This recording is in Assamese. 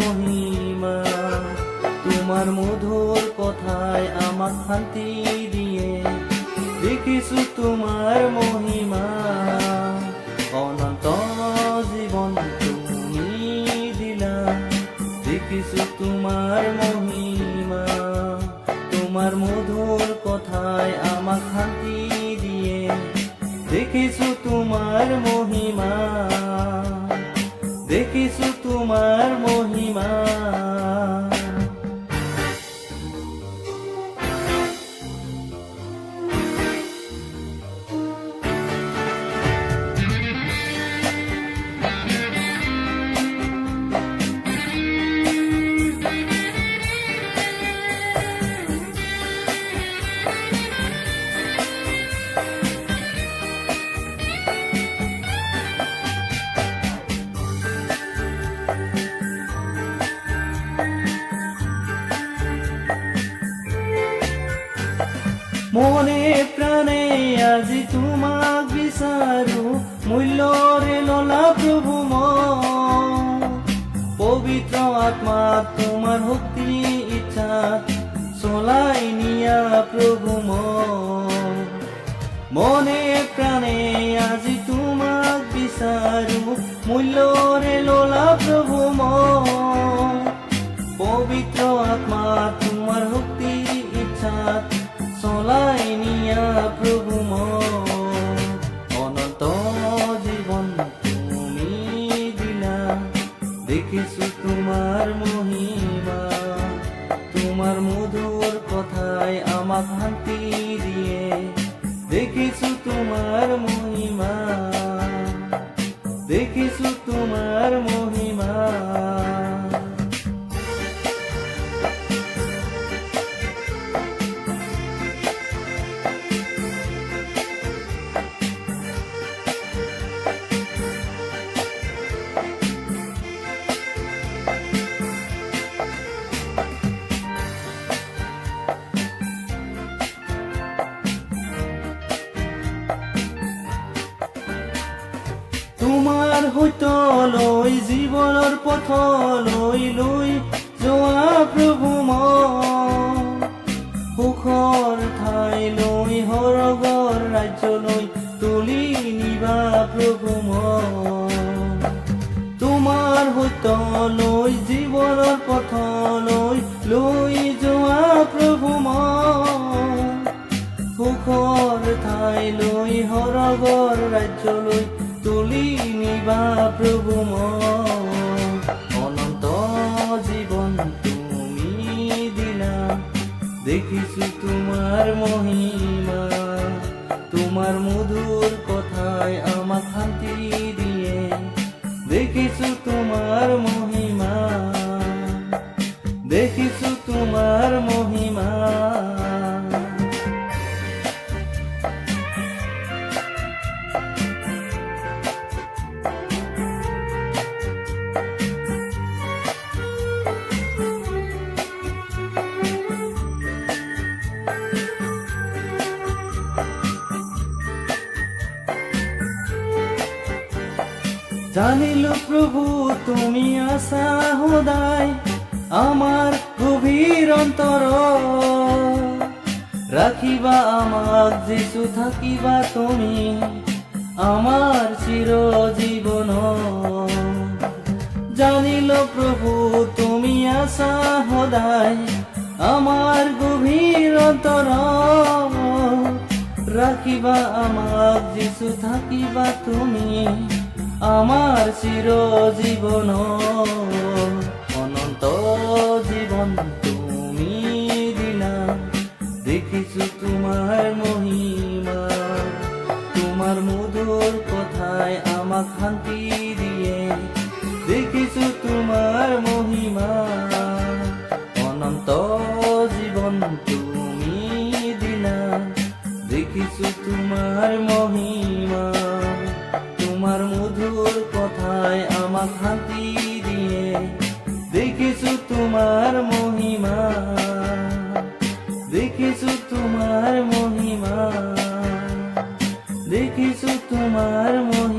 মহিমা, তোমার মধুর কথায় আমাক শান্তি দিয়ে। দেখিছো তোমার মহিমা, অনন্ত জীবন তুমি দিলা। দেখিছো তোমার মহিমা, তোমার মধুর কথায় আমাক শান্তি দিয়ে। দেখিছো তোমার মহিমা, দেখিছো তোমার মহিমা। মনে প্রাণে আজি তোমাক বিচাৰো, মূল্যৰে ললা প্ৰভু মই। পবিত্ৰ আত্মা তোমাৰ শক্তি ইচ্ছা চলাই নিয়া প্ৰভু মই। মনে প্ৰাণে আজি তোমাক বিচাৰো, মূল্যৰে ললা প্ৰভু মই। পবিত্ৰ আত্মা তোমাৰ শক্তি ইচ্ছা চলাই নিয়া প্ৰভু মই। অনন্ত জীৱন তুমি দিলা। দেখিছো তোমাৰ মহিমা, তোমাৰ মধুৰ কথাই আমাক শান্তি দিয়ে। দেখিছো তোমাৰ মহিমা, দেখিছো তোমাৰ মহিমা। তোমাৰ সত্যলৈ জীৱনৰ পথলৈ লৈ যোৱা প্ৰভু মই। সুখৰ ঠাইলৈ সৰগৰ ৰাজ্যলৈ তুলি নিবা প্ৰভু মই। তোমাৰ সত্যলৈ জীৱনৰ পথলৈ লৈ যোৱা প্ৰভু মই। সুখৰ ঠাইলৈ সৰগৰ ৰাজ্যলৈ তুলি নিবা প্ৰভু মই। অনন্ত জীৱন তুমি দিলা। দেখিছো তোমাৰ মহিমা, তোমাৰ মধুৰ কথাই আমাক শান্তি দিয়ে। দেখিছো তোমাৰ মহিমা, দেখিছো তোমাৰ মহিমা। জানিলো প্ৰভু তুমি আছা সদায় আমাৰ গভীৰ অন্তৰ। ৰাখিবা আমাক যিছু, থাকিবা তুমি আমাৰ চিৰ জীৱন। জানিলো প্ৰভু তুমি আছা সদায় আমাৰ গভীৰ অন্তৰ। ৰাখিবা আমাক যিছু, থাকিবা তুমি আমার চির জীবন। অনন্ত জীবন তুমি দিলা। দেখিছো তোমার মহিমা, তোমার মধুর কথায় আমাক শান্তি দিয়ে। দেখিছো তোমার মহিমা, অনন্ত জীবন তুমি দিলা। দেখিছো তোমার মহিমা, তোমার মধুর কথায় আমাক শান্তি দিয়ে। দেখিছো তোমার মহিমা, দেখিছো তোমার মহিমা, দেখিছো তোমার মহিমা।